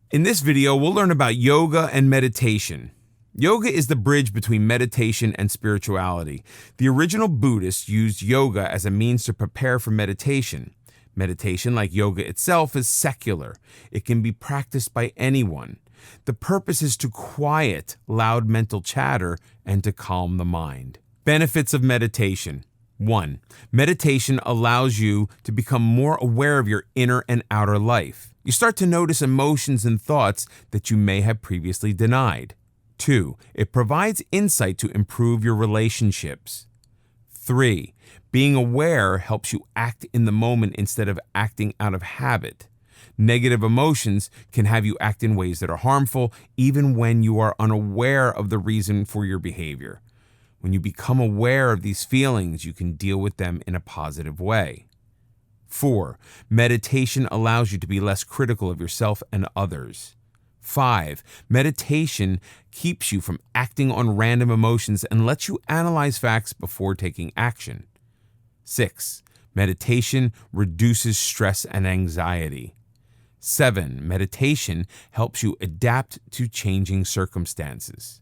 In this video, we'll learn about yoga and meditation. Yoga is the bridge between meditation and spirituality. The original Buddhists used yoga as a means to prepare for meditation. Meditation, like yoga itself, is secular. It can be practiced by anyone. The purpose is to quiet loud mental chatter and to calm the mind. Benefits of meditation. 1. Meditation allows you to become more aware of your inner and outer life. You start to notice emotions and thoughts that you may have previously denied. 2. It provides insight to improve your relationships. 3. Being aware helps you act in the moment instead of acting out of habit. Negative emotions can have you act in ways that are harmful, even when you are unaware of the reason for your behavior. When you become aware of these feelings, you can deal with them in a positive way. 4. Meditation allows you to be less critical of yourself and others. 5. Meditation keeps you from acting on random emotions and lets you analyze facts before taking action. 6. Meditation reduces stress and anxiety. 7. Meditation helps you adapt to changing circumstances.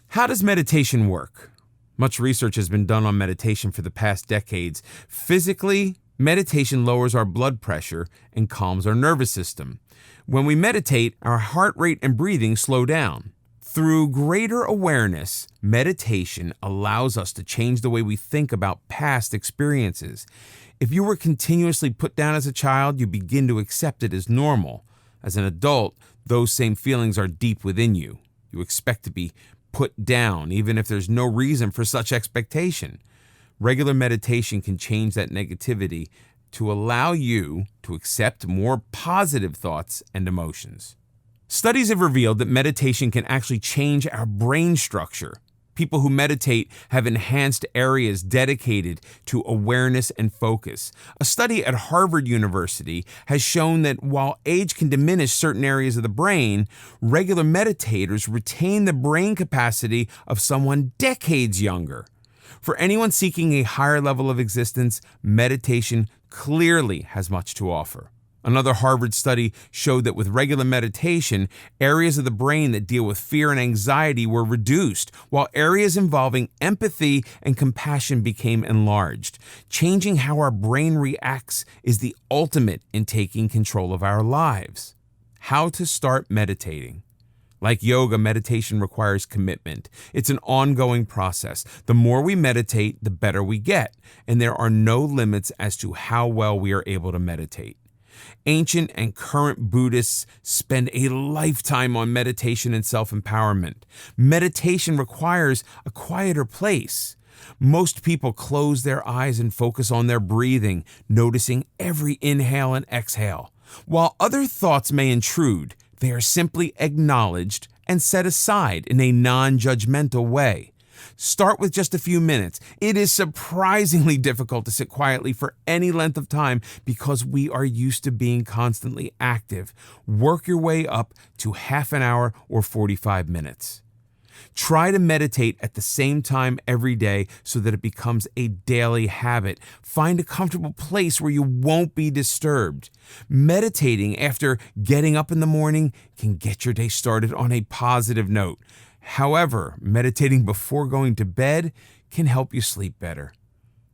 How does meditation work? Much research has been done on meditation for the past decades. Physically, meditation lowers our blood pressure and calms our nervous system. When we meditate, our heart rate and breathing slow down. Through greater awareness, meditation allows us to change the way we think about past experiences. If you were continuously put down as a child, you begin to accept it as normal. As an adult, those same feelings are deep within you. You expect to be put down, even if there's no reason for such expectation. Regular meditation can change that negativity to allow you to accept more positive thoughts and emotions. Studies have revealed that meditation can actually change our brain structure. People who meditate have enhanced areas dedicated to awareness and focus. A study at Harvard University has shown that while age can diminish certain areas of the brain, regular meditators retain the brain capacity of someone decades younger. For anyone seeking a higher level of existence, meditation clearly has much to offer. Another Harvard study showed that with regular meditation, areas of the brain that deal with fear and anxiety were reduced, while areas involving empathy and compassion became enlarged. Changing how our brain reacts is the ultimate in taking control of our lives. How to start meditating. Like yoga, meditation requires commitment. It's an ongoing process. The more we meditate, the better we get, and there are no limits as to how well we are able to meditate. Ancient and current Buddhists spend a lifetime on meditation and self-empowerment. Meditation requires a quieter place. Most people close their eyes and focus on their breathing, noticing every inhale and exhale. While other thoughts may intrude, they are simply acknowledged and set aside in a non-judgmental way. Start with just a few minutes. It is surprisingly difficult to sit quietly for any length of time because we are used to being constantly active. Work your way up to half an hour or 45 minutes. Try to meditate at the same time every day so that it becomes a daily habit. Find a comfortable place where you won't be disturbed. Meditating after getting up in the morning can get your day started on a positive note. However, meditating before going to bed can help you sleep better.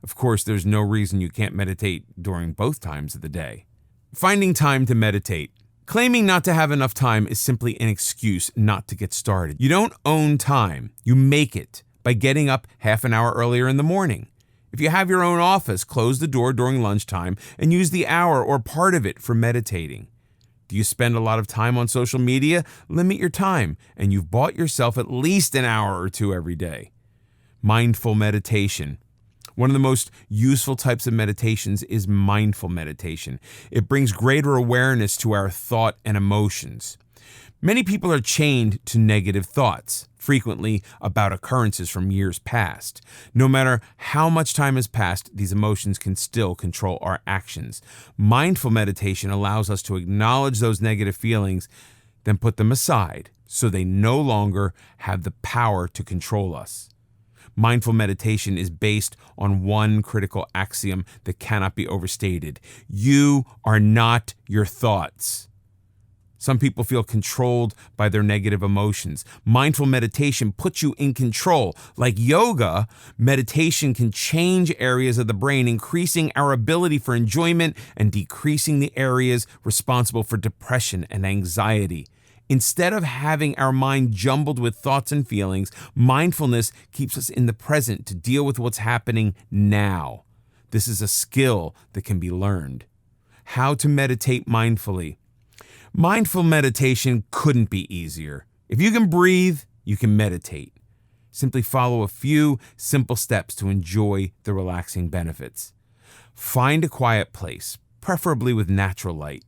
Of course, there's no reason you can't meditate during both times of the day. Finding time to meditate. Claiming not to have enough time is simply an excuse not to get started. You don't own time. You make it by getting up half an hour earlier in the morning. If you have your own office, close the door during lunchtime and use the hour or part of it for meditating. Do you spend a lot of time on social media? Limit your time, and you've bought yourself at least an hour or two every day. Mindful meditation. One of the most useful types of meditations is mindful meditation. It brings greater awareness to our thought and emotions. Many people are chained to negative thoughts, frequently about occurrences from years past. No matter how much time has passed, these emotions can still control our actions. Mindful meditation allows us to acknowledge those negative feelings, then put them aside so they no longer have the power to control us. Mindful meditation is based on one critical axiom that cannot be overstated. You are not your thoughts. Some people feel controlled by their negative emotions. Mindful meditation puts you in control. Like yoga, meditation can change areas of the brain, increasing our ability for enjoyment and decreasing the areas responsible for depression and anxiety. Instead of having our mind jumbled with thoughts and feelings, mindfulness keeps us in the present to deal with what's happening now. This is a skill that can be learned. How to meditate mindfully. Mindful meditation couldn't be easier. If you can breathe, you can meditate. Simply follow a few simple steps to enjoy the relaxing benefits. Find a quiet place, preferably with natural light.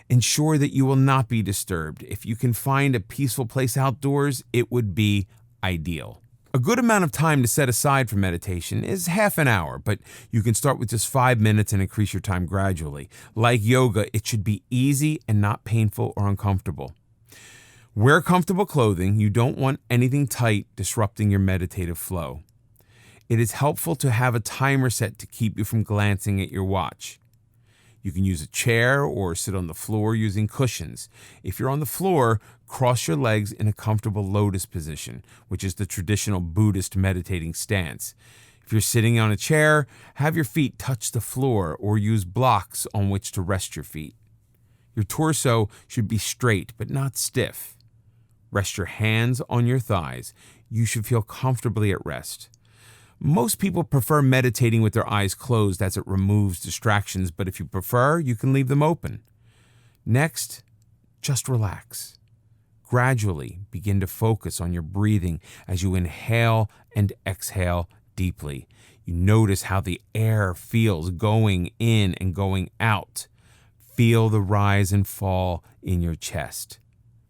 Ensure that you will not be disturbed. If you can find a peaceful place outdoors, it would be ideal. A good amount of time to set aside for meditation is half an hour, but you can start with just 5 minutes and increase your time gradually. Like yoga, it should be easy and not painful or uncomfortable. Wear comfortable clothing. You don't want anything tight disrupting your meditative flow. It is helpful to have a timer set to keep you from glancing at your watch. You can use a chair or sit on the floor using cushions. If you're on the floor, cross your legs in a comfortable lotus position, which is the traditional Buddhist meditating stance. If you're sitting on a chair, have your feet touch the floor or use blocks on which to rest your feet. Your torso should be straight but not stiff. Rest your hands on your thighs. You should feel comfortably at rest. Most people prefer meditating with their eyes closed as it removes distractions, but if you prefer, you can leave them open. Next, just relax. Gradually begin to focus on your breathing as you inhale and exhale deeply. You notice how the air feels going in and going out. Feel the rise and fall in your chest.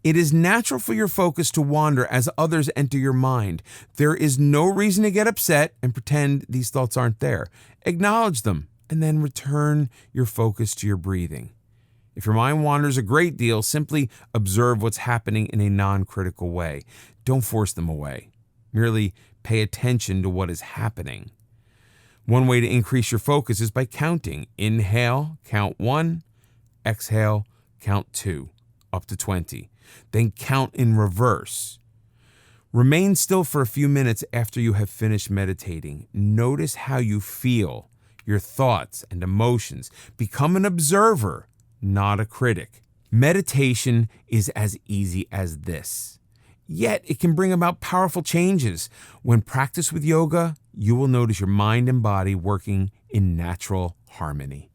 It is natural for your focus to wander as others enter your mind. There is no reason to get upset and pretend these thoughts aren't there. Acknowledge them and then return your focus to your breathing. If your mind wanders a great deal, simply observe what's happening in a non-critical way. Don't force them away. Merely pay attention to what is happening. One way to increase your focus is by counting. Inhale, count 1. Exhale, count 2, up to 20. Then count in reverse. Remain still for a few minutes after you have finished meditating. Notice how you feel, your thoughts and emotions. Become an observer, not a critic. Meditation is as easy as this. Yet it can bring about powerful changes. When practiced with yoga, you will notice your mind and body working in natural harmony.